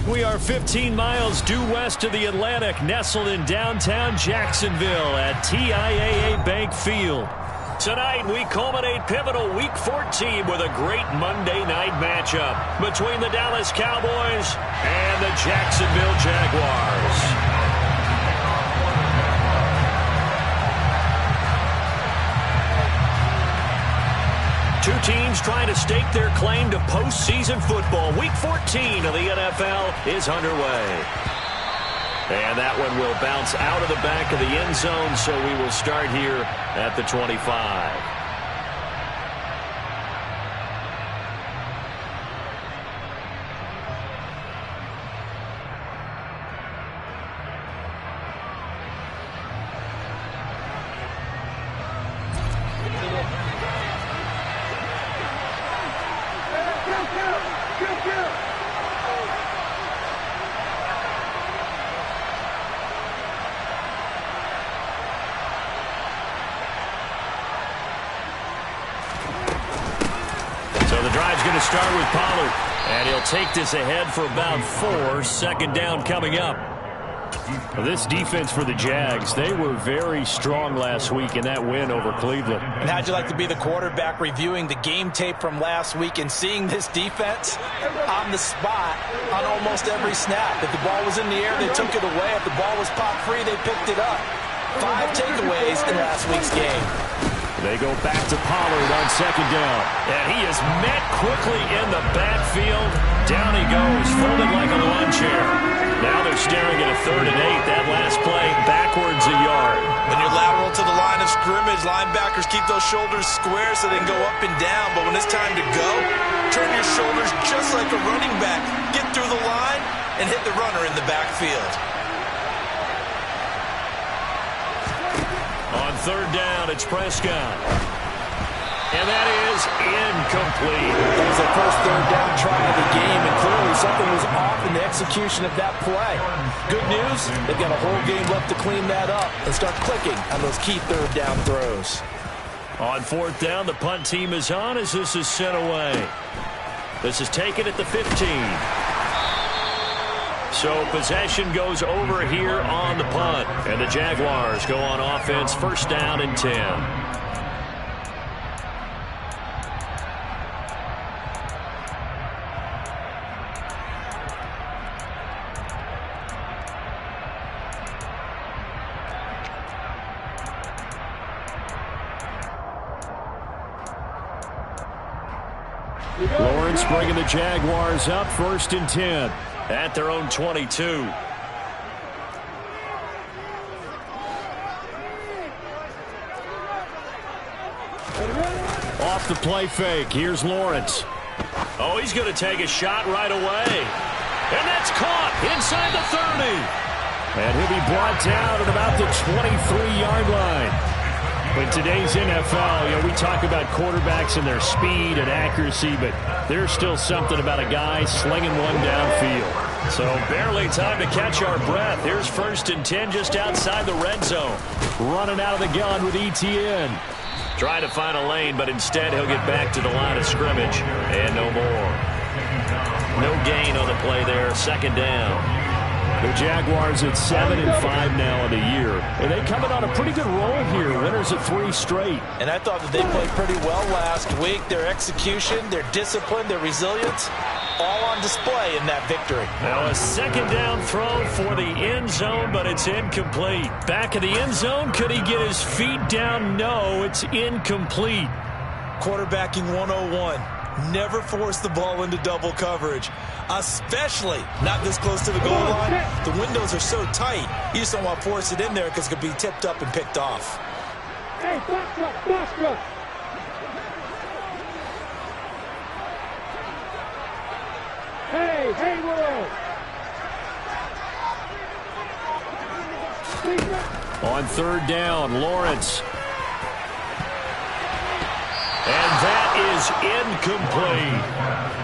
We are 15 miles due west of the Atlantic, nestled in downtown Jacksonville at TIAA Bank Field. Tonight, we culminate pivotal Week 14 with a great Monday night matchup between the Dallas Cowboys and the Jacksonville Jaguars. Two teams trying to stake their claim to postseason football. Week 14 of the NFL is underway. And that one will bounce out of the back of the end zone, so we will start here at the 25. Start with Pollard, and he'll take this ahead for about 4. Second down coming up. This defense for the Jags, they were very strong last week in that win over Cleveland. And how'd you like to be the quarterback reviewing the game tape from last week and seeing this defense on the spot on almost every snap? If the ball was in the air, they took it away. If the ball was pop free, they picked it up. 5 takeaways in last week's game. They go back to Pollard on second down. And he is met quickly in the backfield. Down he goes, folded like a lawn chair. Now they're staring at a 3rd and 8. That last play, backwards a yard. When you're lateral to the line of scrimmage, linebackers keep those shoulders square so they can go up and down. But when it's time to go, turn your shoulders just like a running back. Get through the line and hit the runner in the backfield. On 3rd down, it's Prescott. And that is incomplete. That was the first 3rd down try of the game, and clearly something was off in the execution of that play. Good news, they've got a whole game left to clean that up and start clicking on those key 3rd down throws. On 4th down, the punt team is on as this is sent away. This is taken at the 15. So possession goes over here on the punt. And the Jaguars go on offense, 1st down and 10. Lawrence bringing the Jaguars up, 1st and 10. At their own 22. Off the play fake. Here's Lawrence. Oh, he's going to take a shot right away. And that's caught inside the 30. And he'll be brought down at about the 23-yard line. In today's NFL, we talk about quarterbacks and their speed and accuracy, but there's still something about a guy slinging one downfield. So barely time to catch our breath. Here's 1st and 10 just outside the red zone. Running out of the gun with ETN. Trying to find a lane, but instead he'll get back to the line of scrimmage. And no more. No gain on the play there. 2nd down. The Jaguars at 7-5 now in the year. And they coming on a pretty good roll here. Winners of 3 straight. And I thought that they played pretty well last week. Their execution, their discipline, their resilience, all on display in that victory. Now a 2nd down throw for the end zone, but it's incomplete. Back of the end zone, could he get his feet down? No, it's incomplete. Quarterbacking 101. Never force the ball into double coverage, especially not this close to the goal line. The windows are so tight, you just don't want to force it in there because it could be tipped up and picked off. Hey, box truck. Hey, world. On 3rd down, Lawrence. And that is incomplete.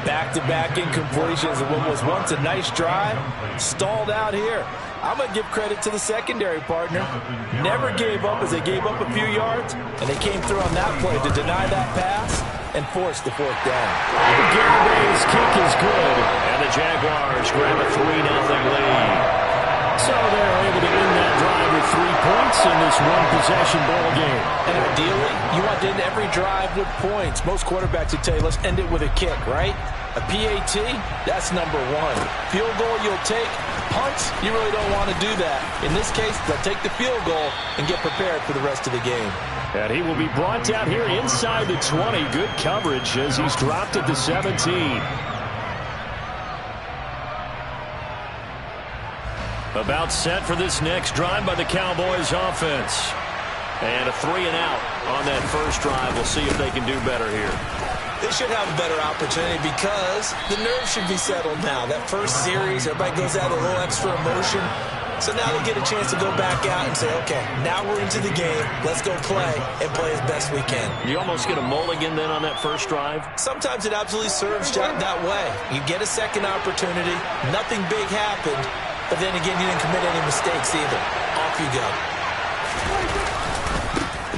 Back-to-back incompletions of what was once a nice drive. Stalled out here. I'm going to give credit to the secondary partner. Never gave up as they gave up a few yards, and they came through on that play to deny that pass and force the 4th down. Garibay's kick is good, and the Jaguars grab a 3-0 lead. So they're able to end that drive with 3 points in this one-possession ball game. And ideally, you want to end every drive with points. Most quarterbacks would tell you, let's end it with a kick, right? A PAT, that's number 1. Field goal you'll take. Punts, you really don't want to do that. In this case, they'll take the field goal and get prepared for the rest of the game. And he will be brought down here inside the 20. Good coverage as he's dropped at the 17. About set for this next drive by the Cowboys offense. And a 3-and-out on that first drive. We'll see if they can do better here. They should have a better opportunity because the nerves should be settled now. That first series, everybody goes out with a little extra emotion. So now they get a chance to go back out and say, okay, now we're into the game. Let's go play and play as best we can. You almost get a mulligan then on that first drive? Sometimes it absolutely serves that way. You get a second opportunity. Nothing big happened. But then again, you didn't commit any mistakes either. Off you go.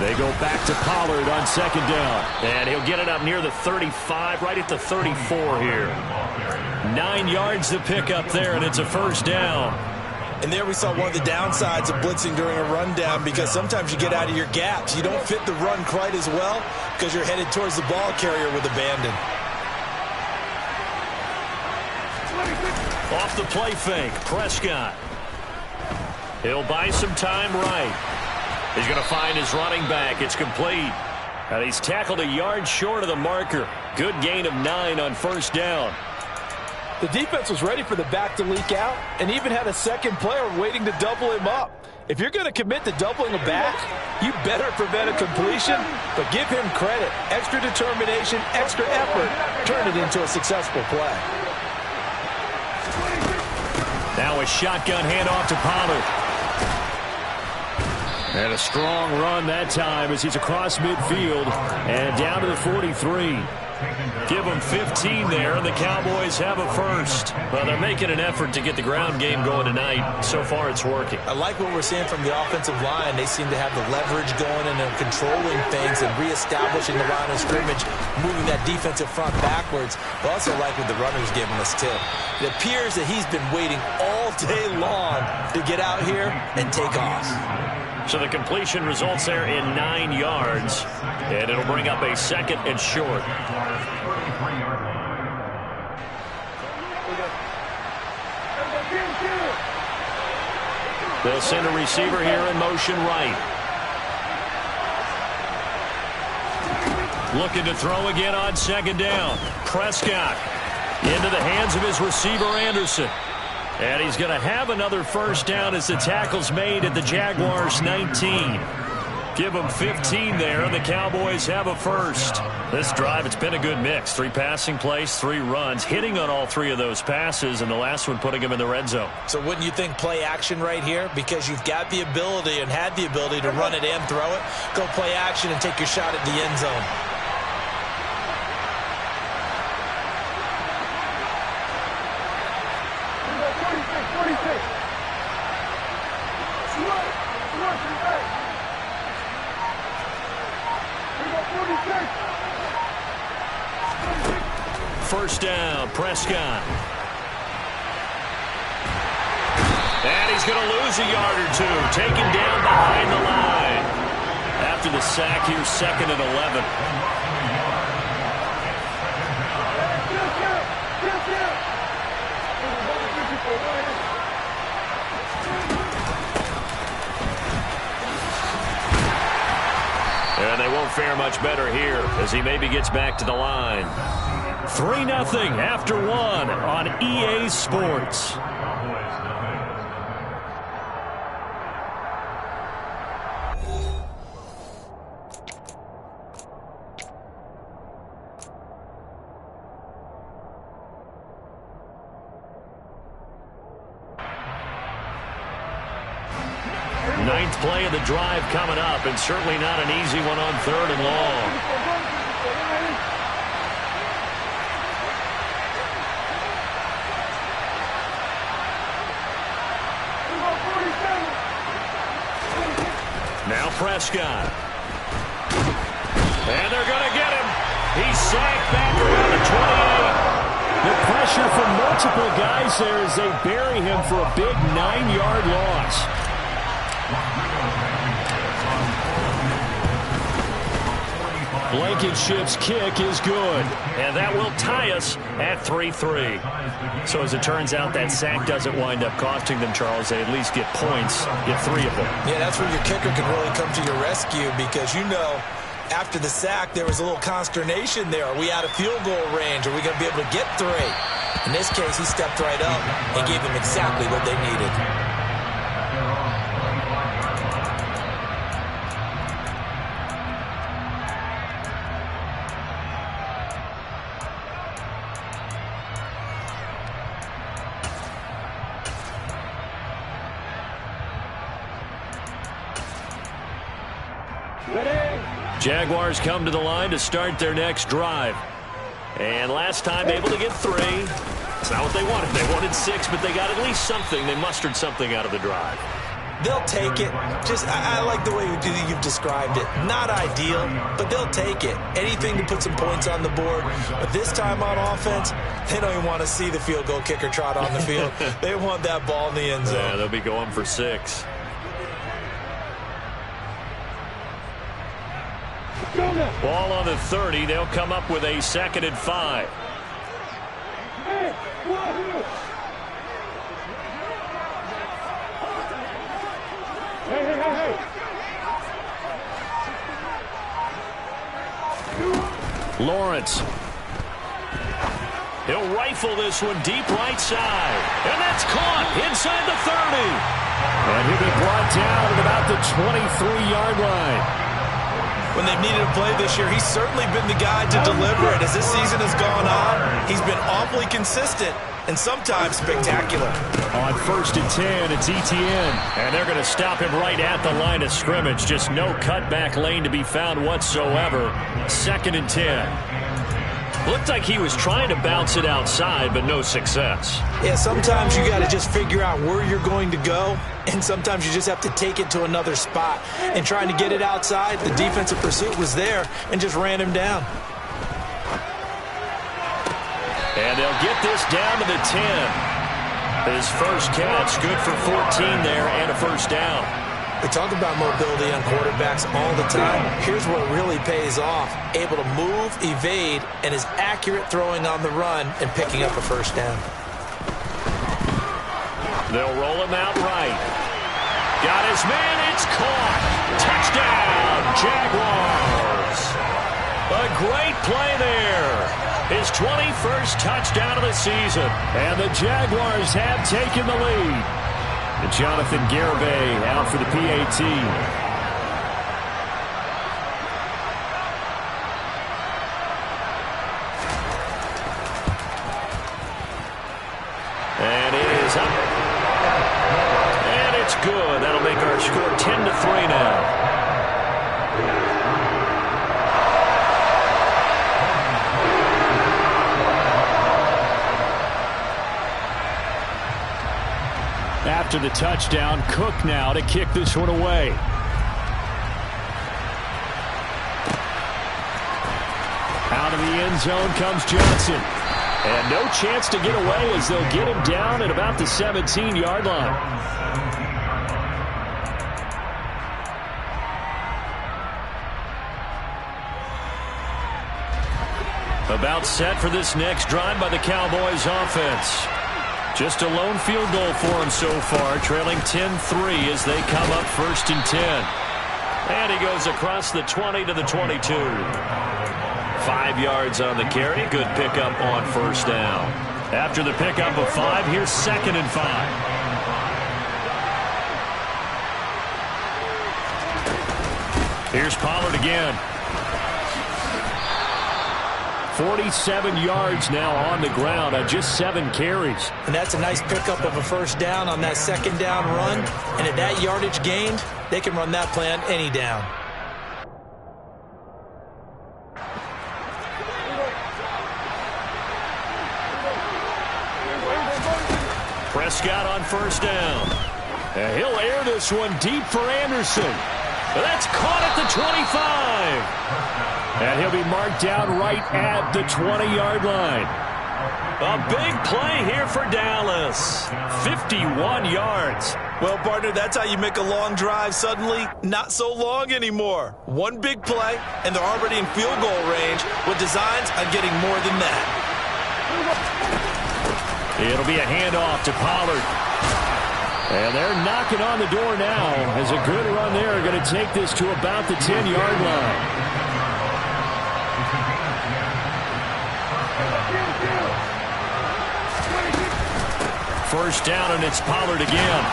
They go back to Pollard on second down. And he'll get it up near the 35, right at the 34 here. 9 yards to pick up there, and it's a first down. And there we saw one of the downsides of blitzing during a rundown because sometimes you get out of your gaps. You don't fit the run quite as well because you're headed towards the ball carrier with abandon. Off the play fake, Prescott. He'll buy some time right. He's going to find his running back. It's complete. And he's tackled a yard short of the marker. Good gain of 9 on first down. The defense was ready for the back to leak out and even had a second player waiting to double him up. If you're going to commit to doubling a back, you better prevent a completion, but give him credit. Extra determination, extra effort, turn it into a successful play. Now a shotgun handoff to Pollard. And a strong run that time as he's across midfield and down to the 43. Give them 15 there, and the Cowboys have a first. Well, they're making an effort to get the ground game going tonight. So far, it's working. I like what we're seeing from the offensive line. They seem to have the leverage going and they're controlling things and reestablishing the line of scrimmage, moving that defensive front backwards. I also like what the runner's giving us, too. It appears that he's been waiting all day long to get out here and take off. So the completion results there in 9 yards, and it'll bring up a second and short. They'll send a receiver here in motion right. Looking to throw again on second down. Prescott into the hands of his receiver, Anderson. And he's going to have another first down as the tackle's made at the Jaguars' 19. Give them 15 there, and the Cowboys have a first. This drive, it's been a good mix. 3 passing plays, 3 runs, hitting on all 3 of those passes, and the last one putting him in the red zone. So wouldn't you think play action right here? Because you've got the ability and had the ability to run it and throw it. Go play action and take your shot at the end zone. First down, Prescott. And he's going to lose a yard or 2, taken down behind the line. After the sack, here's 2nd and 11. And they won't fare much better here as he maybe gets back to the line. 3-0 after 1 on EA Sports. Ninth play of the drive coming up, and certainly not an easy one on 3rd and long. Now Prescott. And they're going to get him. He's sacked back around the 28. The pressure from multiple guys there as they bury him for a big 9-yard loss. Blankenship's kick is good. And that will tie us at 3-3. So as it turns out, that sack doesn't wind up costing them, Charles. They at least get points, get 3 of them. Yeah, that's where your kicker can really come to your rescue because, you know, after the sack, there was a little consternation there. Are we out of field goal range? Are we going to be able to get 3? In this case, he stepped right up and gave them exactly what they needed. Jaguars come to the line to start their next drive. And last time able to get 3. It's not what they wanted. They wanted 6, but they got at least something. They mustered something out of the drive. They'll take it. I like the way you've described it. Not ideal, but they'll take it. Anything to put some points on the board. But this time on offense, they don't even want to see the field goal kicker trot on the field. They want that ball in the end zone. Yeah, they'll be going for 6. Ball on the 30. They'll come up with a 2nd and 5. Hey, Lawrence. He'll rifle this one deep right side. And that's caught inside the 30. And he'll be brought down at about the 23-yard line. When they've needed a play this year, he's certainly been the guy to deliver it. As this season has gone on, he's been awfully consistent and sometimes spectacular. On 1st and 10, it's Etienne. And they're going to stop him right at the line of scrimmage. Just no cutback lane to be found whatsoever. 2nd and 10. Looked like he was trying to bounce it outside, but no success. Yeah, sometimes you got to just figure out where you're going to go, and sometimes you just have to take it to another spot. And trying to get it outside, the defensive pursuit was there and just ran him down. And they'll get this down to the 10. His first catch, good for 14 there and a first down. We talk about mobility on quarterbacks all the time. Here's where it really pays off. Able to move, evade, and is accurate throwing on the run and picking up a first down. They'll roll him out right. Got his man, it's caught. Touchdown, Jaguars. A great play there. His 21st touchdown of the season. And the Jaguars have taken the lead. And Jonathan Garibay out for the PAT. And it is up. And it's good. That'll make our score 10-3 now. After the touchdown, Cook now to kick this one away. Out of the end zone comes Johnson. And no chance to get away as they'll get him down at about the 17-yard line. About set for this next drive by the Cowboys offense. Just a lone field goal for him so far, trailing 10-3 as they come up 1st and 10. And he goes across the 20 to the 22. 5 yards on the carry. Good pickup on first down. After the pickup of 5, here's 2nd and 5. Here's Pollard again. 47 yards now on the ground on just 7 carries. And that's a nice pickup of a first down on that 2nd down run. And at that yardage gained, they can run that play on any down. Prescott on first down. And he'll air this one deep for Anderson. That's caught at the 25. And he'll be marked down right at the 20-yard line. A big play here for Dallas. 51 yards. Well, partner, that's how you make a long drive suddenly not so long anymore. One big play, and they're already in field goal range with designs on getting more than that. It'll be a handoff to Pollard. And they're knocking on the door now as a good run there. Going to take this to about the 10-yard line. First down, and it's Pollard again.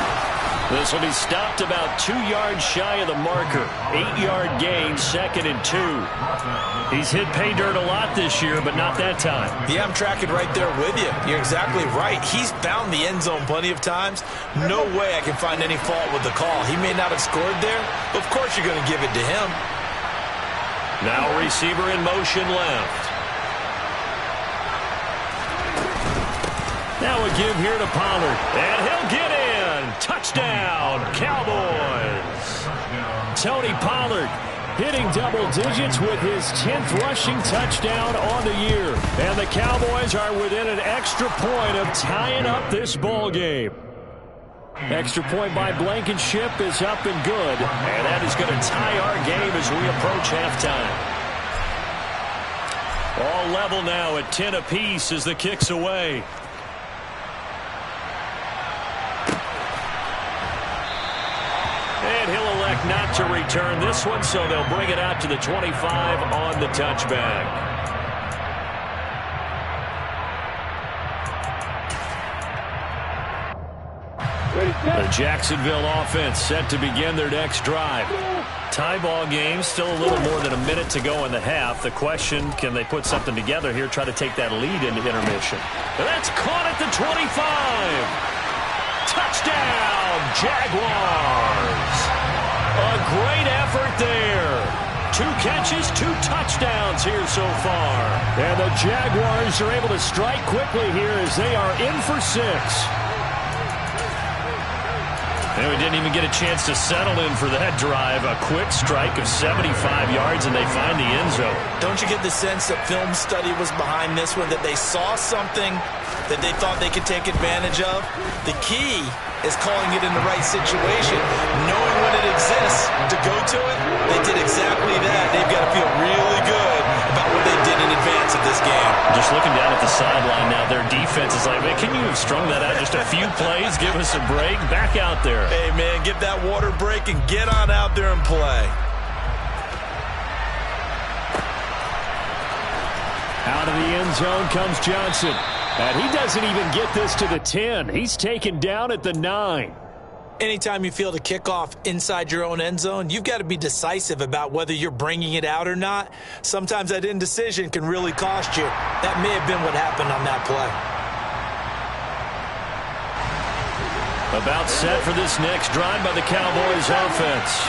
This will be stopped about 2 yards shy of the marker. 8-yard gain, 2nd and 2. He's hit pay dirt a lot this year, but not that time. Yeah, I'm tracking right there with you. You're exactly right. He's found the end zone plenty of times. No way I can find any fault with the call. He may not have scored there, but of course you're going to give it to him. Now receiver in motion left. Now a give here to Pollard, and he'll get in. Touchdown, Cowboys. Tony Pollard hitting double digits with his 10th rushing touchdown on the year. And the Cowboys are within an extra point of tying up this ball game. Extra point by Blankenship is up and good. And that is going to tie our game as we approach halftime. All level now at 10 apiece as the kick's away. And he'll elect not to return this one, so they'll bring it out to the 25 on the touchback. The Jacksonville offense set to begin their next drive. Tie ball game, still a little more than a minute to go in the half. The question, can they put something together here, try to take that lead into intermission? And that's caught at the 25. Touchdown, Jaguars. A great effort there. 2 catches, 2 touchdowns here so far. And the Jaguars are able to strike quickly here as they are in for 6. And we didn't even get a chance to settle in for that drive. A quick strike of 75 yards, and they find the end zone. Don't you get the sense that film study was behind this one, that they saw something that they thought they could take advantage of? The key is calling it in the right situation, knowing when it exists to go to it. They did exactly that. They've got to feel really good about what they did in advance of this game. Just looking down at the sideline now, their defense is like, man, can you have strung that out just a few plays? Give us a break. Back out there. Hey, man, get that water break and get on out there and play. Out of the end zone comes Johnson. And he doesn't even get this to the 10. He's taken down at the 9. Anytime you field a kickoff inside your own end zone, you've got to be decisive about whether you're bringing it out or not. Sometimes that indecision can really cost you. That may have been what happened on that play. About set for this next drive by the Cowboys offense.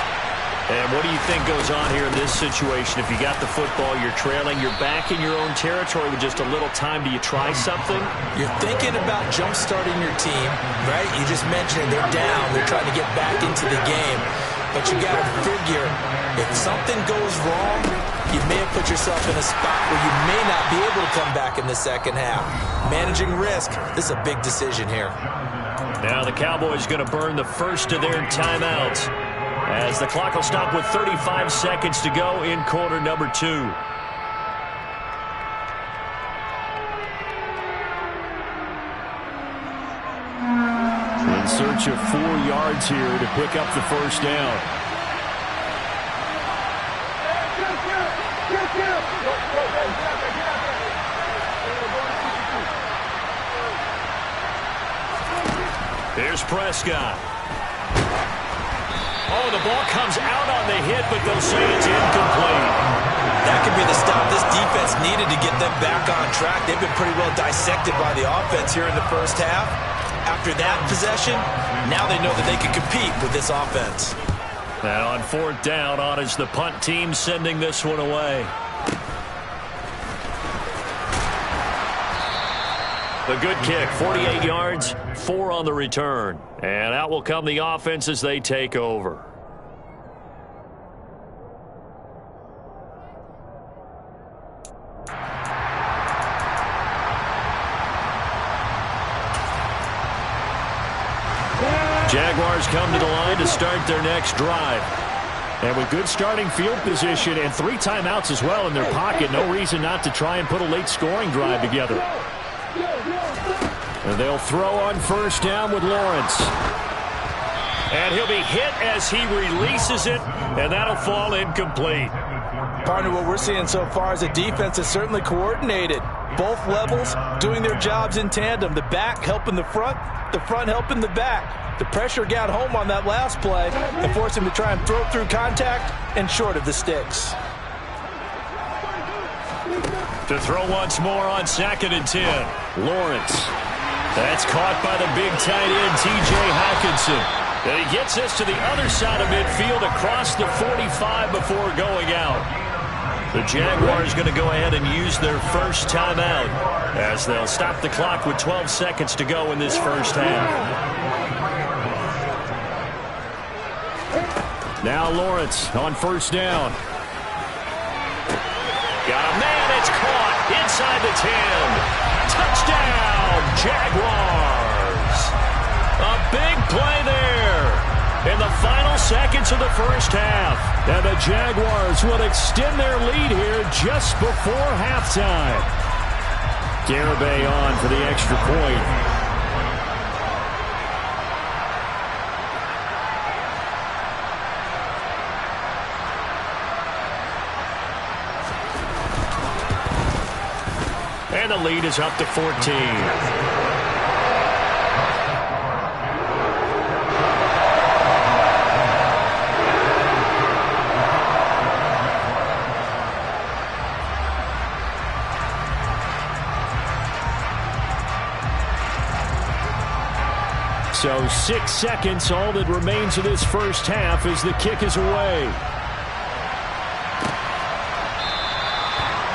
And what do you think goes on here in this situation? If you got the football, you're trailing, you're back in your own territory with just a little time. Do you try something? You're thinking about jump-starting your team, right? You just mentioned it. They're down. They're trying to get back into the game. But you got to figure, if something goes wrong, you may have put yourself in a spot where you may not be able to come back in the second half. Managing risk, this is a big decision here. Now the Cowboys going to burn the first of their timeouts, as the clock will stop with 35 seconds to go in quarter number 2. In search of 4 yards here to pick up the first down. Here's Prescott. Oh, the ball comes out on the hit, but they'll say it's incomplete. That could be the stop this defense needed to get them back on track. They've been pretty well dissected by the offense here in the first half. After that possession, now they know that they can compete with this offense. Now on 4th down, on is the punt team sending this one away. The good kick, 48 yards, 4 on the return. And out will come the offense as they take over. Jaguars come to the line to start their next drive. And with good starting field position and 3 timeouts as well in their pocket, no reason not to try and put a late scoring drive together. And they'll throw on first down with Lawrence. And he'll be hit as he releases it, and that'll fall incomplete. Partner, what we're seeing so far is a defense that's certainly coordinated. Both levels doing their jobs in tandem. The back helping the front helping the back. The pressure got home on that last play and forced him to try and throw through contact and short of the sticks. To throw once more on 2nd and 10. Lawrence. That's caught by the big tight end, T.J. Hockenson. And he gets this to the other side of midfield across the 45 before going out. The Jaguars going to go ahead and use their first timeout as they'll stop the clock with 12 seconds to go in this first half. Now Lawrence on first down. Got a man, it's caught inside the 10. Touchdown, Jaguars. A big play there in the final seconds of the first half. And the Jaguars will extend their lead here just before halftime. Garibay on for the extra point. And the lead is up to 14. So 6 seconds, all that remains of this first half as the kick is away.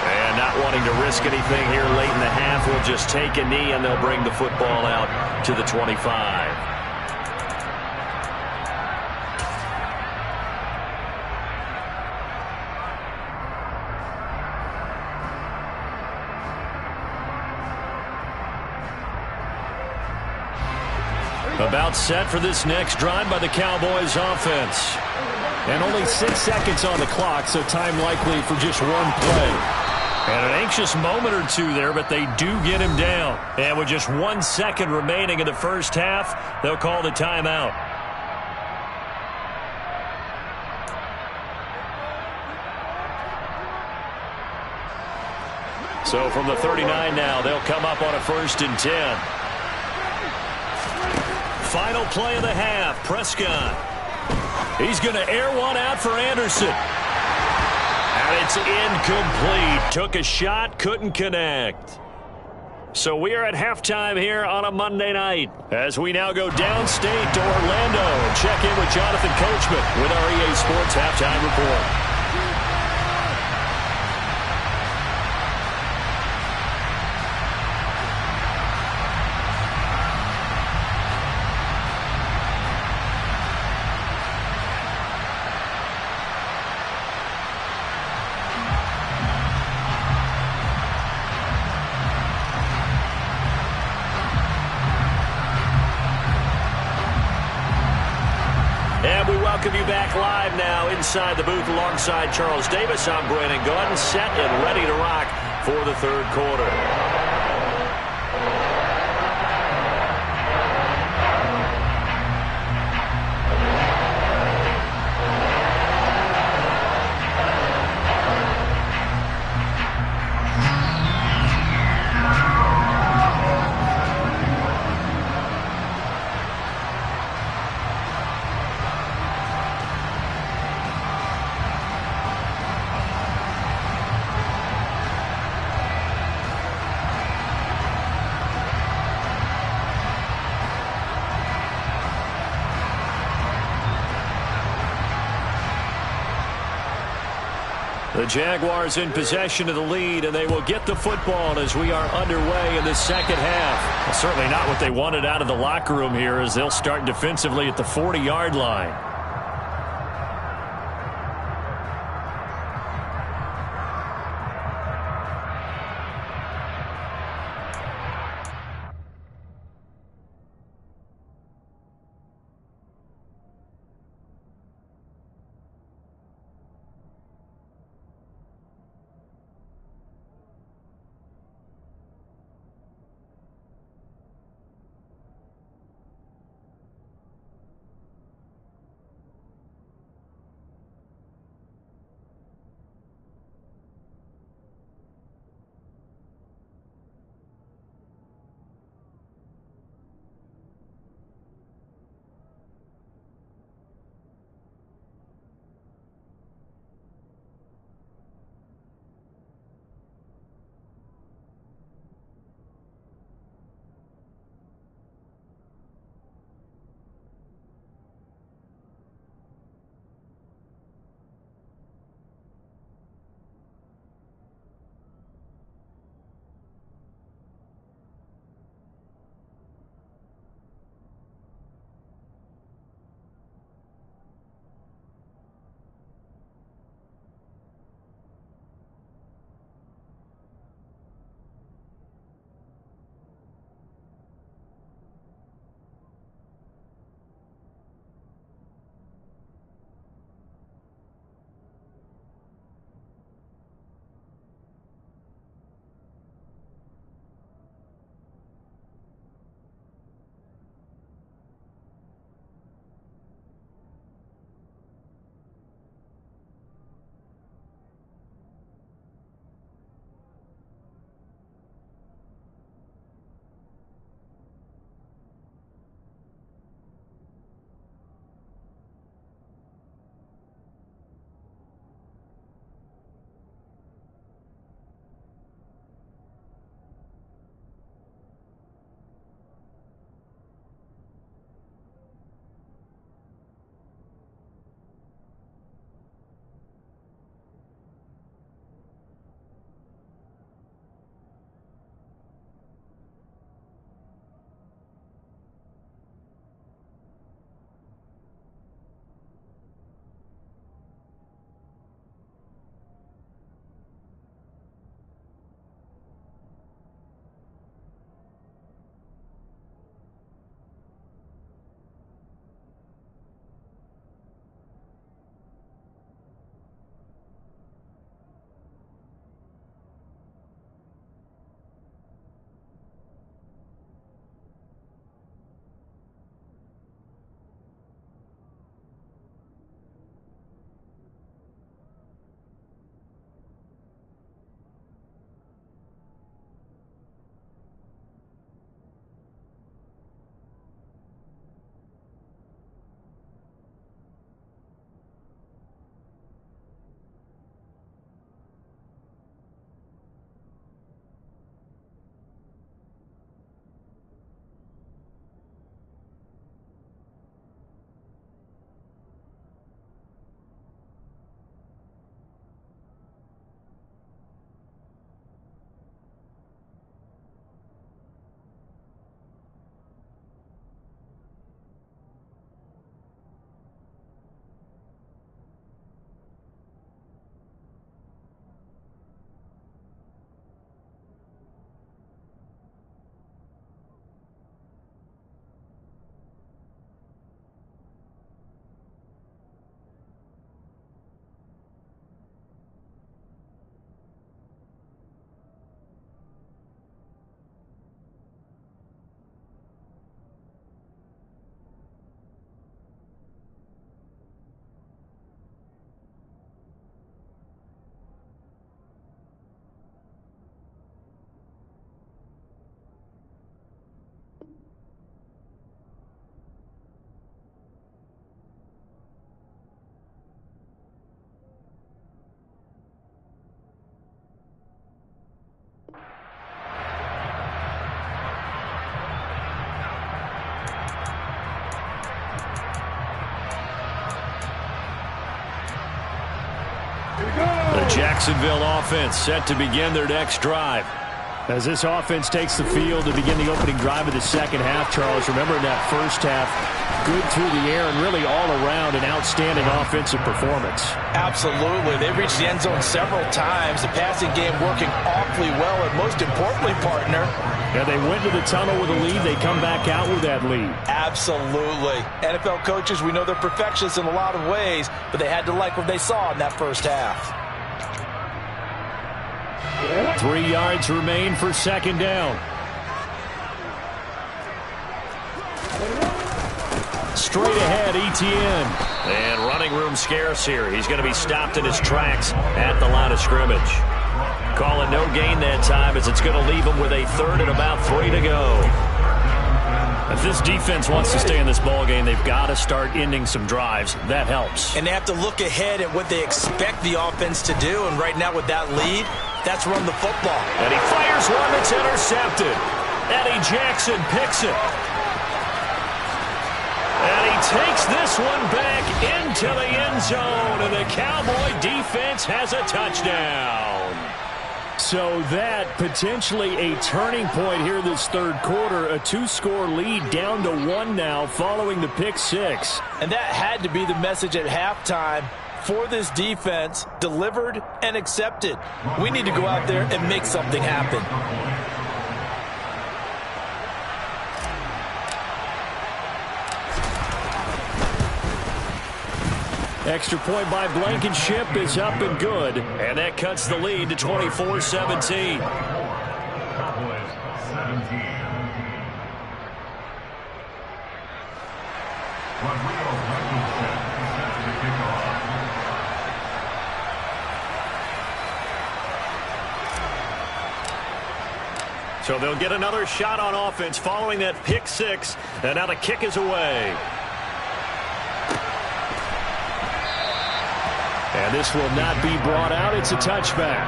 And not wanting to risk anything here late in the half, will just take a knee and they'll bring the football out to the 25. About set for this next drive by the Cowboys offense. And only 6 seconds on the clock, so time likely for just one play. And an anxious moment or two there, but they do get him down. And with just 1 second remaining in the first half, they'll call the timeout. So from the 39 now, they'll come up on a 1st and 10. Final play of the half, Prescott. He's going to air one out for Anderson. And it's incomplete. Took a shot, couldn't connect. So we are at halftime here on a Monday night as we now go downstate to Orlando and check in with Jonathan Coachman with our EA Sports Halftime Report. Welcome you back live now inside the booth alongside Charles Davis. I'm Brandon Gaudin, set and ready to rock for the third quarter. The Jaguars in possession of the lead, and they will get the football as we are underway in the second half. Well, certainly not what they wanted out of the locker room here as they'll start defensively at the 40-yard line. Jacksonville offense set to begin their next drive. As this offense takes the field to begin the opening drive of the second half, Charles, remember in that first half, good through the air and really all around an outstanding offensive performance. Absolutely. They reached the end zone several times. The passing game working awfully well, and most importantly, partner, yeah, they went to the tunnel with a lead. They come back out with that lead. Absolutely. NFL coaches, we know they're perfectionists in a lot of ways, but they had to like what they saw in that first half. 3 yards remain for second down. Straight ahead, Etienne. And running room scarce here. He's going to be stopped in his tracks at the line of scrimmage. Calling no gain that time as it's going to leave him with a third and about 3 to go. If this defense wants to stay in this ballgame, they've got to start ending some drives. That helps. And they have to look ahead at what they expect the offense to do. And right now with that lead, that's run the football. And he fires one that's intercepted. Eddie Jackson picks it. And he takes this one back into the end zone. And the Cowboy defense has a touchdown. So that potentially a turning point here this third quarter. A 2-score lead down to 1 now following the pick six. And that had to be the message at halftime for this defense. Delivered and accepted. We need to go out there and make something happen. Extra point by Blankenship is up and good. And that cuts the lead to 24-17. So they'll get another shot on offense following that pick six. And now the kick is away. And this will not be brought out. It's a touchback.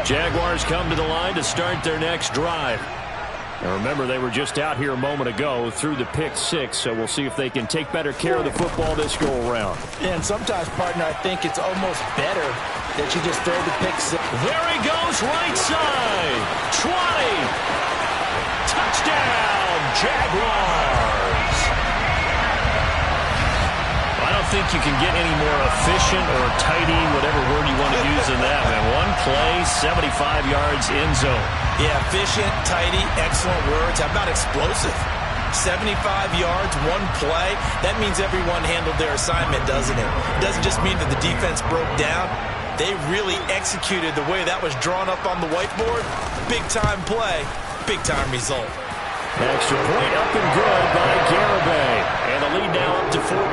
Jaguars come to the line to start their next drive. And remember, they were just out here a moment ago through the pick six, so we'll see if they can take better care of the football this go-around. And sometimes, partner, I think it's almost better that you just throw the pick six. There he goes, right side. 20. Touchdown, Jaguars. I don't think you can get any more efficient or tidy, whatever word you want to use in that, man. One play, 75 yards, end zone. Yeah, efficient, tidy, excellent words. How about explosive? 75 yards, one play. That means everyone handled their assignment, doesn't it? It doesn't just mean that the defense broke down. They really executed the way that was drawn up on the whiteboard. Big-time play, big-time result. Extra point up and good by Garibay. And the lead now up to 14.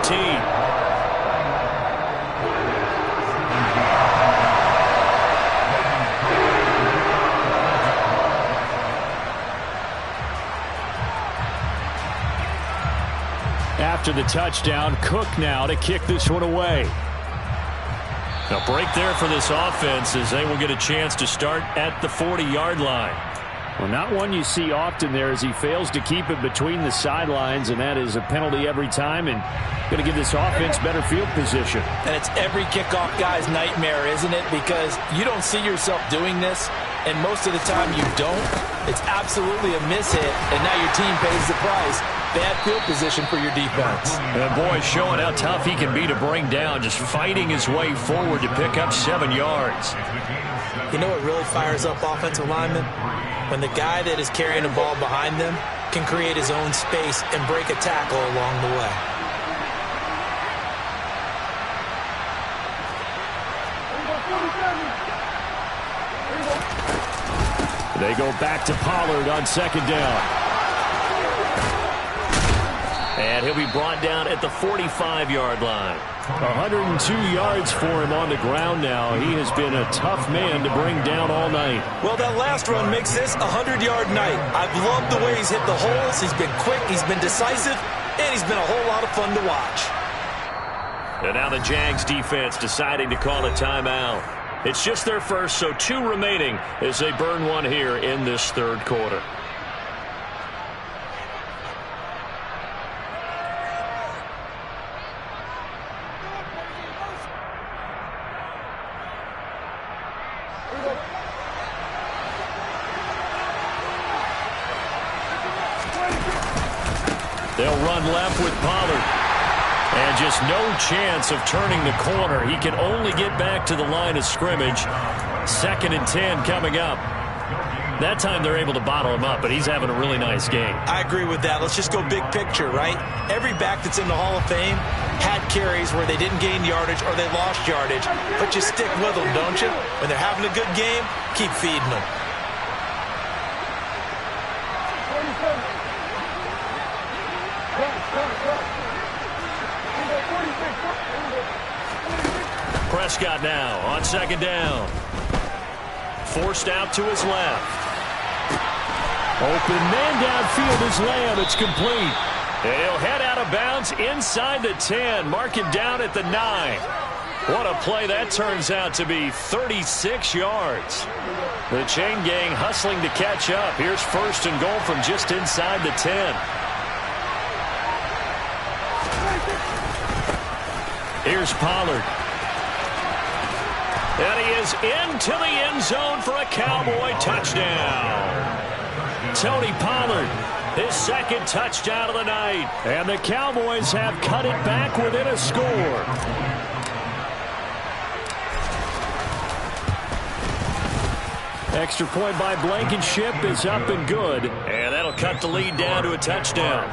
After the touchdown, Cook now to kick this one away. A break there for this offense as they will get a chance to start at the 40-yard line. Well, not one you see often there as he fails to keep it between the sidelines, and that is a penalty every time and going to give this offense better field position. And it's every kickoff guy's nightmare, isn't it? Because you don't see yourself doing this, and most of the time you don't. It's absolutely a miss hit, and now your team pays the price. Bad field position for your defense. And boy, showing how tough he can be to bring down, just fighting his way forward to pick up 7 yards. You know what really fires up offensive linemen? When the guy that is carrying the ball behind them can create his own space and break a tackle along the way. They go back to Pollard on second down. And he'll be brought down at the 45-yard line. 102 yards for him on the ground now. He has been a tough man to bring down all night. Well, that last run makes this a 100-yard night. I've loved the way he's hit the holes. He's been quick, he's been decisive, and he's been a whole lot of fun to watch. And now the Jags defense deciding to call a timeout. It's just their first, so 2 remaining as they burn one here in this third quarter. They'll run left with Pollard. And just no chance of turning the corner. He can only get back to the line of scrimmage. 2nd and 10 coming up. That time they're able to bottle him up, but he's having a really nice game. I agree with that. Let's just go big picture, right? Every back that's in the Hall of Fame had carries where they didn't gain yardage or they lost yardage, but you stick with them, don't you? When they're having a good game, keep feeding them. Prescott now on 2nd down. Forced out to his left. Open man downfield is Lamb. It's complete. And he'll head out of bounds inside the 10. Mark him down at the 9. What a play that turns out to be. 36 yards. The chain gang hustling to catch up. Here's 1st and goal from just inside the 10. Here's Pollard. And he is into the end zone for a Cowboy touchdown. Tony Pollard, his 2nd touchdown of the night. And the Cowboys have cut it back within a score. Extra point by Blankenship is up and good. And that'll cut the lead down to a touchdown.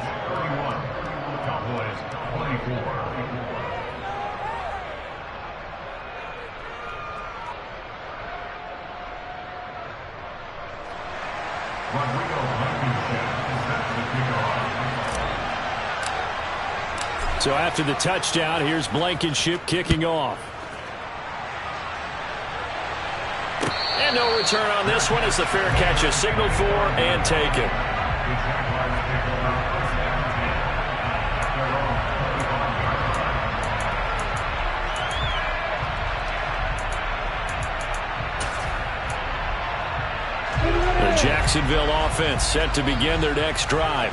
So after the touchdown, here's Blankenship kicking off. And no return on this one as the fair catch is signaled for and taken. The Jacksonville offense set to begin their next drive.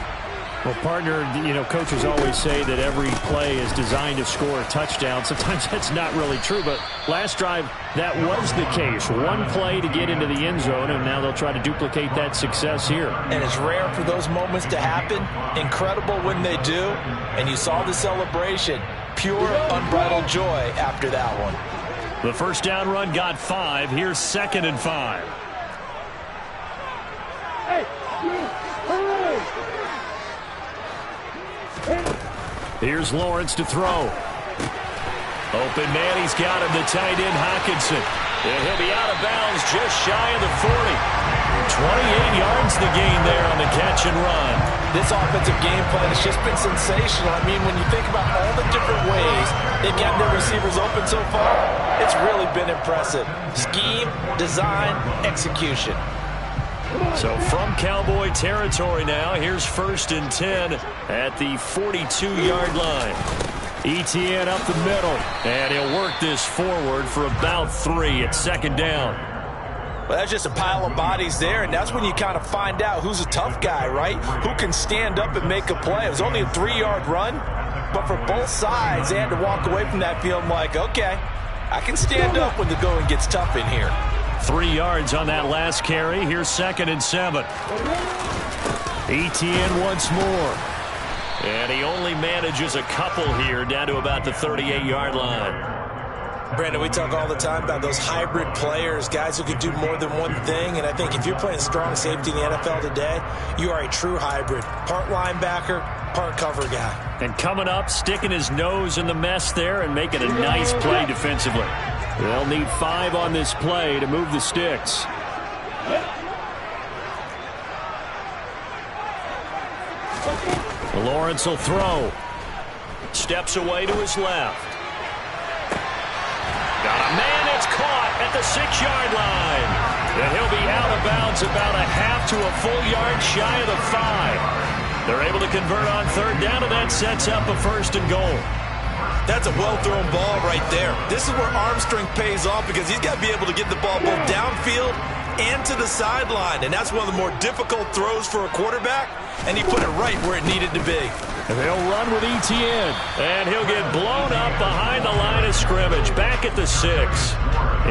Well, partner, coaches always say that every play is designed to score a touchdown. Sometimes that's not really true, but last drive, that was the case. One play to get into the end zone, and now they'll try to duplicate that success here. And it's rare for those moments to happen. Incredible when they do. And you saw the celebration. Pure, unbridled joy after that one. The first down run got 5. Here's 2nd and 5. Here's Lawrence to throw. Open man, he's got him, the tight end Hockenson. And he'll be out of bounds just shy of the 40. 28 yards the gain there on the catch and run. This offensive game plan has just been sensational. I mean, when you think about all the different ways they've gotten their receivers open so far, it's really been impressive. Scheme, design, execution. So from Cowboy territory now, here's 1st and 10 at the 42-yard line. Etienne up the middle, and he'll work this forward for about 3 at 2nd down. Well, that's just a pile of bodies there, and that's when you kind of find out who's a tough guy, right? Who can stand up and make a play. It was only a 3-yard run, but for both sides, they had to walk away from that feeling like, okay, I can stand up when the going gets tough in here. 3 yards on that last carry. Here's 2nd and 7. Etienne once more. And he only manages a couple here down to about the 38-yard line. Brandon, we talk all the time about those hybrid players, guys who can do more than one thing. And I think if you're playing strong safety in the NFL today, you are a true hybrid. Part linebacker, part cover guy. And coming up, sticking his nose in the mess there and making a nice play defensively. They'll need 5 on this play to move the sticks. Lawrence will throw. Steps away to his left. Got a man that's caught at the 6-yard line. And he'll be out of bounds about a half to a full yard shy of the 5. They're able to convert on 3rd down, and that sets up a 1st and goal. That's a well-thrown ball right there. This is where arm strength pays off because he's got to be able to get the ball both downfield and to the sideline, and that's one of the more difficult throws for a quarterback, and he put it right where it needed to be. They'll run with Etienne, and he'll get blown up behind the line of scrimmage, back at the 6.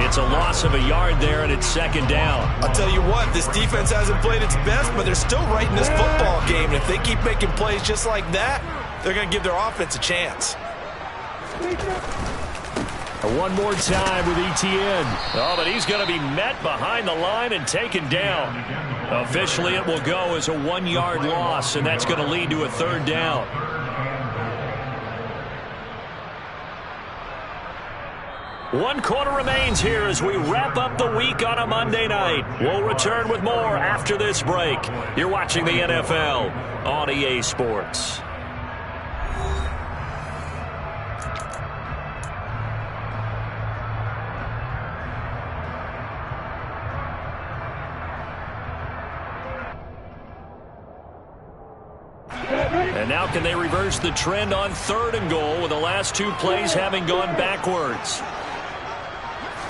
It's a loss of a yard there, and it's second down. I'll tell you what, this defense hasn't played its best, but they're still right in this football game, and if they keep making plays just like that, they're going to give their offense a chance. One more time with Etienne. Oh, but he's going to be met behind the line and taken down. Officially, it will go as a 1-yard loss, and that's going to lead to a third down. One quarter remains here as we wrap up the week on a Monday night. We'll return with more after this break. You're watching the NFL on EA Sports. And now can they reverse the trend on 3rd and goal with the last 2 plays having gone backwards?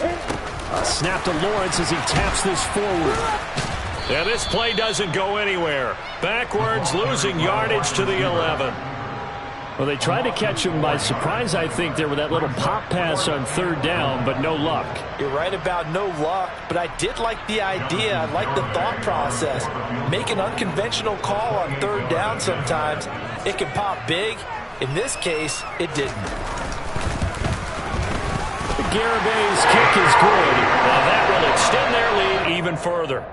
A snap to Lawrence as he taps this forward. Yeah, this play doesn't go anywhere. Backwards, losing yardage to the 11. Well, they tried to catch him by surprise, I think, there with that little pop pass on 3rd down, but no luck. You're right about no luck, but I did like the idea. I like the thought process. Make an unconventional call on 3rd down sometimes. It can pop big. In this case, it didn't. Garabay's kick is good. Now that will extend their lead even further.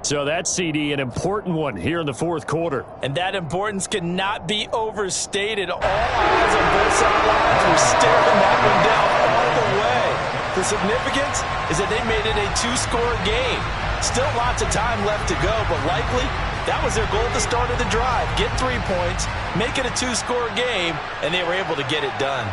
So that's, CD, an important one here in the 4th quarter. And that importance cannot be overstated. All eyes on both sidelines were staring that one down all the way. The significance is that they made it a 2-score game. Still lots of time left to go, but likely that was their goal at the start of the drive. Get 3 points, make it a 2-score game, and they were able to get it done.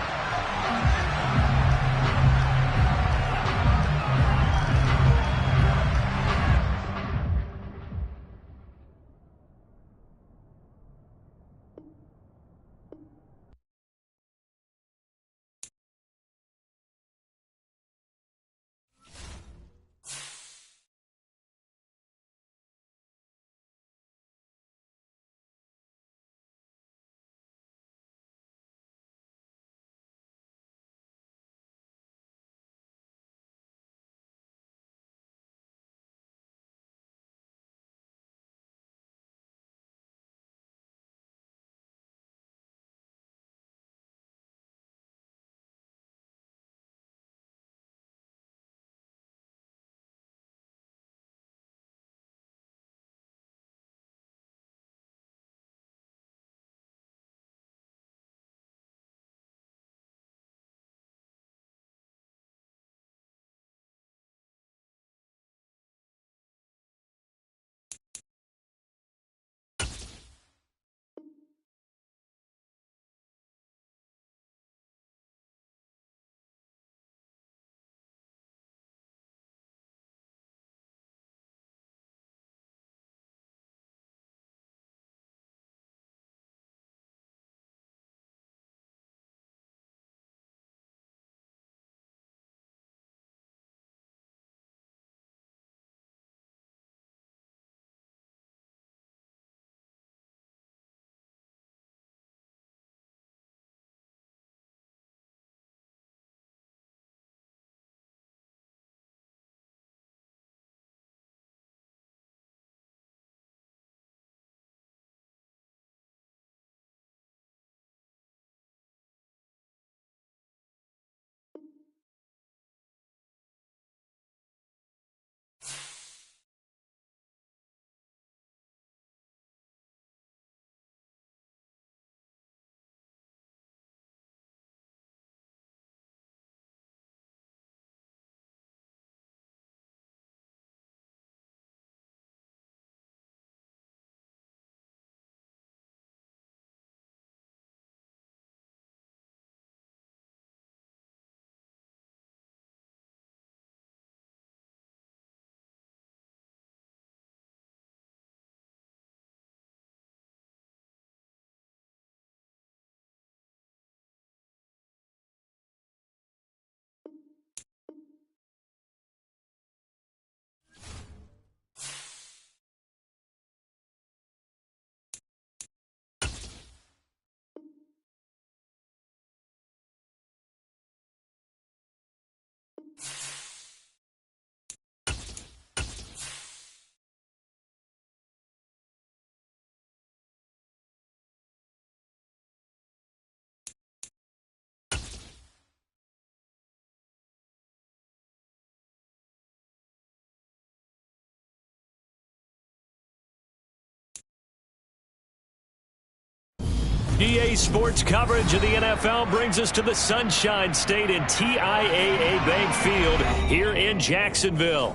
EA Sports coverage of the NFL brings us to the Sunshine State and TIAA Bank Field here in Jacksonville.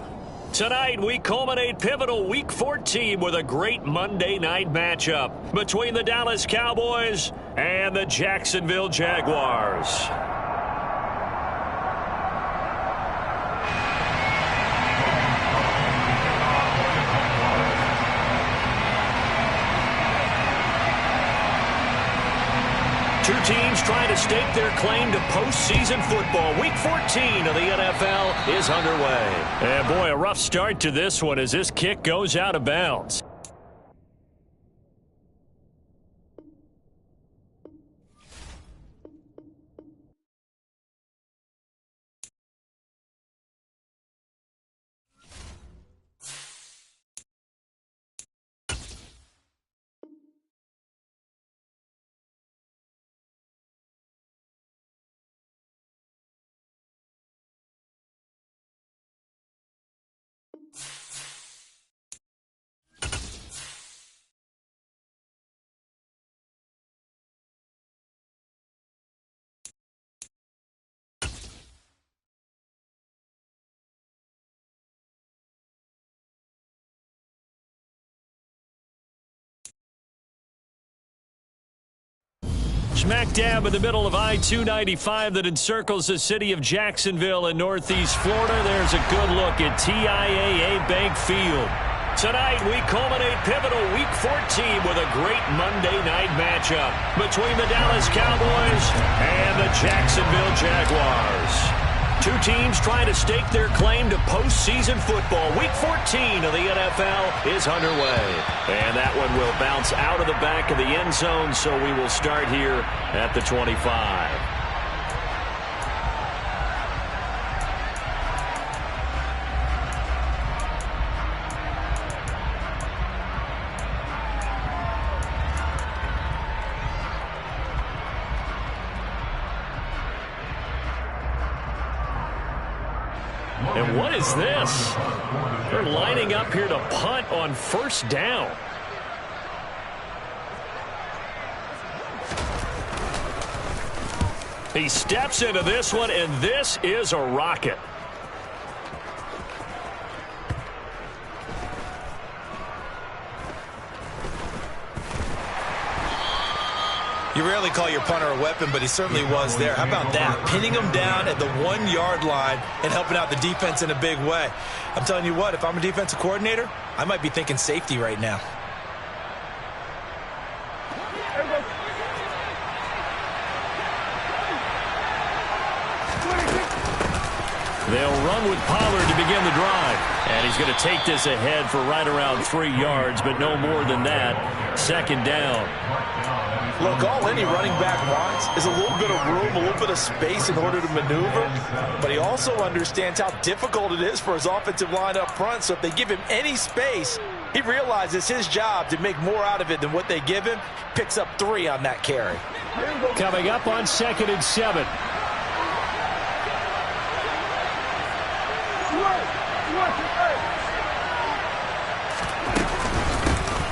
Tonight, we culminate pivotal Week 14 with a great Monday night matchup between the Dallas Cowboys and the Jacksonville Jaguars. Two teams trying to stake their claim to postseason football. Week 14 of the NFL is underway. And boy, a rough start to this one as this kick goes out of bounds. Smack dab in the middle of I-295 that encircles the city of Jacksonville in northeast Florida. There's a good look at TIAA Bank Field. Tonight, we culminate pivotal Week 14 with a great Monday night matchup between the Dallas Cowboys and the Jacksonville Jaguars. Two teams trying to stake their claim to postseason football. Week 14 of the NFL is underway. And that one will bounce out of the back of the end zone, so we will start here at the 25. And what is this? They're lining up here to punt on first down. He steps into this one, and this is a rocket. You rarely call your punter a weapon, but he certainly was there. How about that? Pinning him down at the 1-yard line and helping out the defense in a big way. I'm telling you what, if I'm a defensive coordinator, I might be thinking safety right now. They'll run with Pollard to begin the drive. And he's going to take this ahead for right around 3 yards, but no more than that. Second down. Look, all any running back wants is a little bit of room, a little bit of space in order to maneuver. But he also understands how difficult it is for his offensive line up front. So if they give him any space, he realizes his job to make more out of it than what they give him. Picks up 3 on that carry. Coming up on 2nd and 7.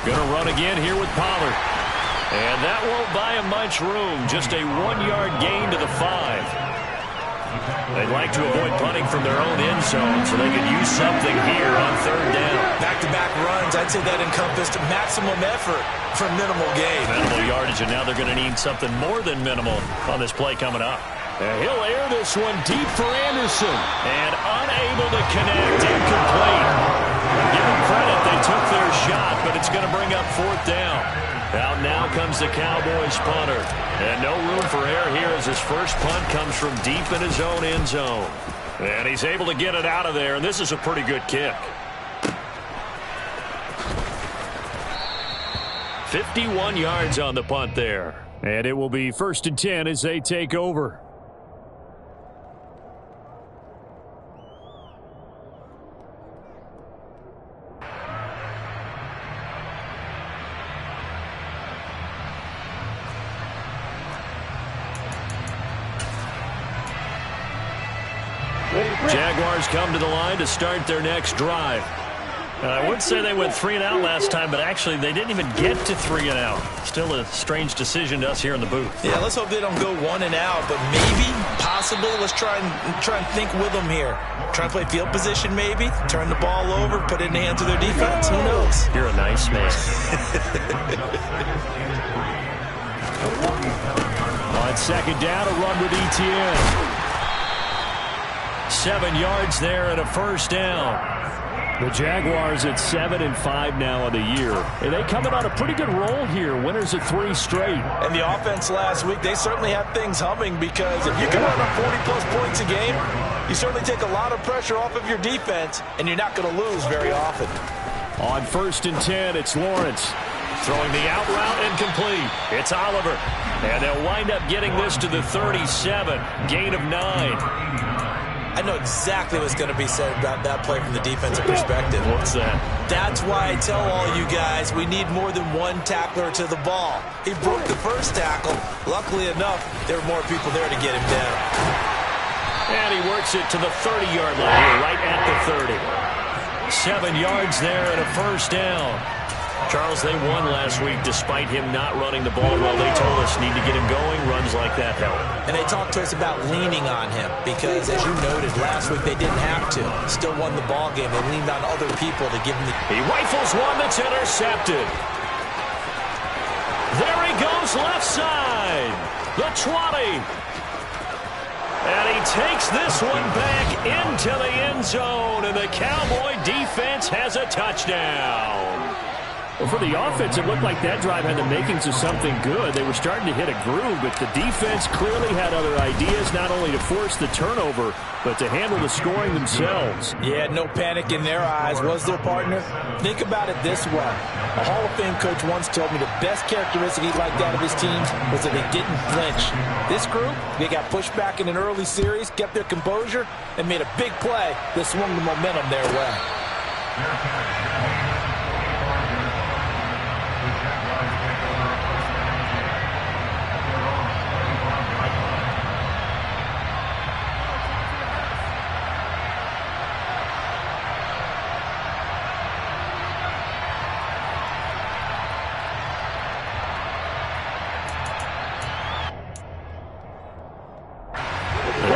Going to run again here with Pollard. And that won't buy him much room. Just a 1-yard gain to the 5. They'd like to avoid punting from their own end zone so they could use something here on 3rd down. Back-to-back runs, I'd say that encompassed maximum effort for minimal gain. Minimal yardage, and now they're going to need something more than minimal on this play coming up. And he'll air this one deep for Anderson. And unable to connect, incomplete. Give them credit, they took their shot, but it's going to bring up 4th down. Out now comes the Cowboys punter. And no room for error here as his first punt comes from deep in his own end zone. And he's able to get it out of there, and this is a pretty good kick. 51 yards on the punt there. And it will be 1st and 10 as they take over. Jaguars come to the line to start their next drive. I would say they went 3 and out last time, but actually they didn't even get to 3 and out. Still a strange decision to us here in the booth. Yeah, let's hope they don't go 1 and out, but maybe, possible. Let's try and think with them here. Try and play field position maybe, turn the ball over, put it in the hands of their defense. Who knows? You're a nice man. On second down, a run with Etienne. 7 yards there and a first down. The Jaguars at 7-5 now of the year. And they coming on a pretty good roll here. Winners of 3 straight. And the offense last week, they certainly had things humming, because if you can run up 40-plus points a game, you certainly take a lot of pressure off of your defense, and you're not going to lose very often. On 1st and 10, it's Lawrence. Throwing the out route incomplete. It's Oliver. And they'll wind up getting this to the 37. Gain of 9. I know exactly what's going to be said about that play from the defensive perspective. What's that? That's why I tell all you guys we need more than one tackler to the ball. He broke the first tackle. Luckily enough, there were more people there to get him down. And he works it to the 30-yard line here, right at the 30. 7 yards there and a first down. Charles, they won last week despite him not running the ball well. They told us need to get him going. Runs like that help. And they talked to us about leaning on him because, as you noted, last week they didn't have to. Still won the ball game. They leaned on other people to give him the... He rifles one that's intercepted. There he goes left side. The 20. And he takes this one back into the end zone. And the Cowboy defense has a touchdown. Well, for the offense, it looked like that drive had the makings of something good. They were starting to hit a groove, but the defense clearly had other ideas, not only to force the turnover, but to handle the scoring themselves. Yeah, no panic in their eyes, was there, partner? Think about it this way. A Hall of Fame coach once told me the best characteristic he liked out of his teams was that they didn't flinch. This group, they got pushed back in an early series, kept their composure, and made a big play that swung the momentum their way.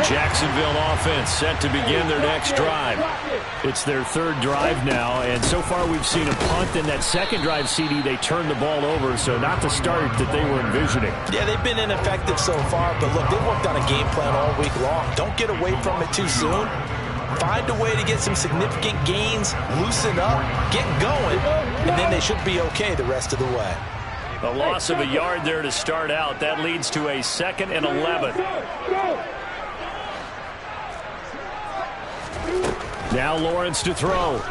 Jacksonville offense set to begin their next drive. It's their 3rd drive now, and so far we've seen a punt. In that second drive, CD, they turned the ball over, so not the start that they were envisioning. Yeah, they've been ineffective so far, but look, they've worked on a game plan all week long. Don't get away from it too soon. Find a way to get some significant gains, loosen up, get going, and then they should be okay the rest of the way. A loss of a yard there to start out. That leads to a 2nd and 11. Now Lawrence to throw.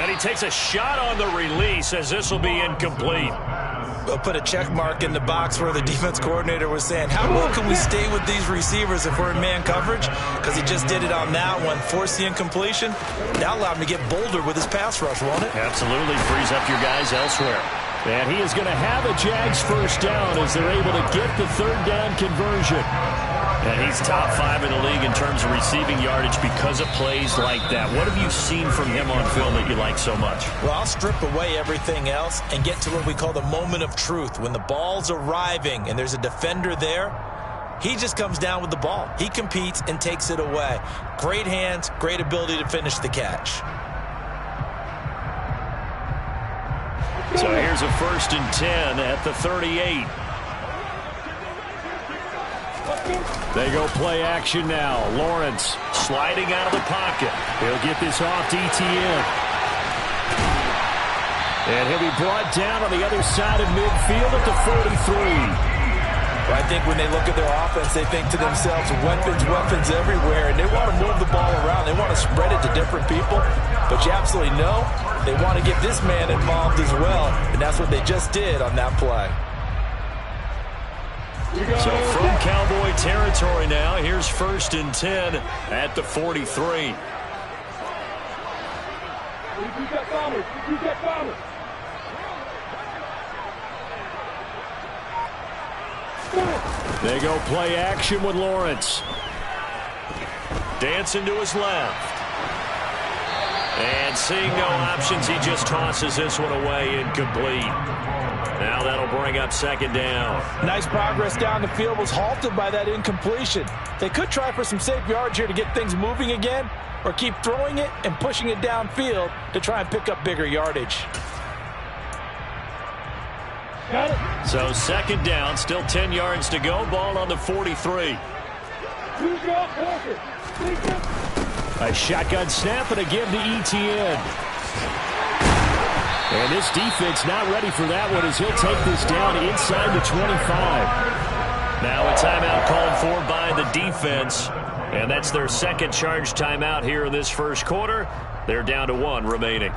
And he takes a shot on the release as this will be incomplete. We'll put a check mark in the box where the defense coordinator was saying, how well can we stay with these receivers if we're in man coverage? Because he just did it on that one, forced the incompletion. That allowed him to get bolder with his pass rush, won't it? Absolutely, frees up your guys elsewhere. And he is going to have a Jags first down as they're able to get the 3rd down conversion. And he's top 5 in the league in terms of receiving yardage because of plays like that. What have you seen from him on film that you like so much? Well, I'll strip away everything else and get to what we call the moment of truth. When the ball's arriving and there's a defender there, he just comes down with the ball. He competes and takes it away. Great hands, great ability to finish the catch. So here's a 1st and 10 at the 38. They go play action now. Lawrence sliding out of the pocket. He'll get this off to Etienne. And he'll be brought down on the other side of midfield at the 43. Well, I think when they look at their offense, they think to themselves, weapons everywhere, and they want to move the ball around. They want to spread it to different people. But you absolutely know they want to get this man involved as well, and that's what they just did on that play. So from Cowboy territory now, here's 1st and 10 at the 43. They go play action with Lawrence. Dancing to his left. And seeing no options, he just tosses this one away incomplete. Now that'll bring up second down. Nice progress down the field, was halted by that incompletion. They could try for some safe yards here to get things moving again, or keep throwing it and pushing it downfield to try and pick up bigger yardage. Got it. So second down, still 10 yards to go. Ball on the 43. A shotgun snap and a give to Etienne. And this defense not ready for that one as he'll take this down inside the 25. Now a timeout called for by the defense. And that's their second charge timeout here in this first quarter. They're down to 1 remaining.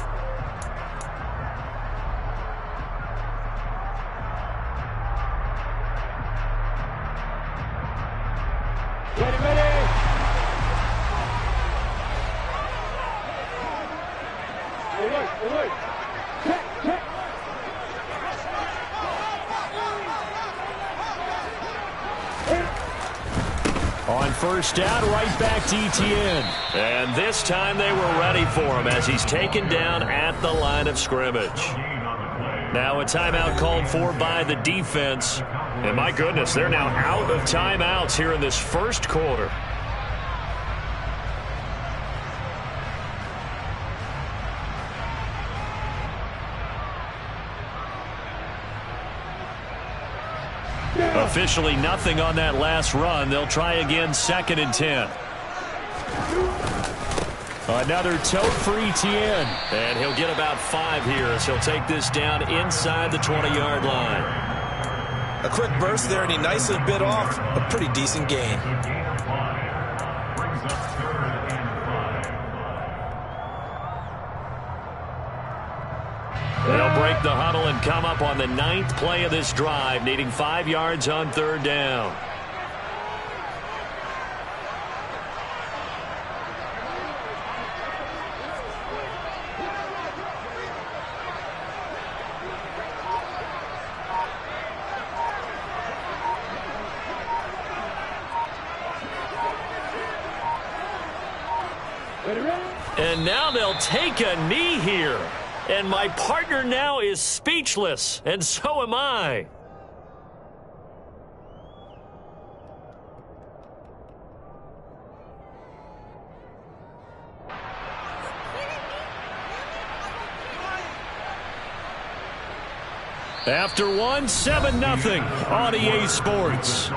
On first down, right back to Etienne. And this time they were ready for him as he's taken down at the line of scrimmage. Now a timeout called for by the defense. And my goodness, they're now out of timeouts here in this first quarter. Officially nothing on that last run. They'll try again, 2nd and 10. Another tote for Etienne. And he'll get about 5 here as he'll take this down inside the 20-yard line. A quick burst there, and he nicely bit off a pretty decent gain. They'll break the huddle and come up on the 9th play of this drive, needing 5 yards on third down. And now they'll take a knee here. And my partner now is speechless, and so am I. After one, 7-0 on EA Sports.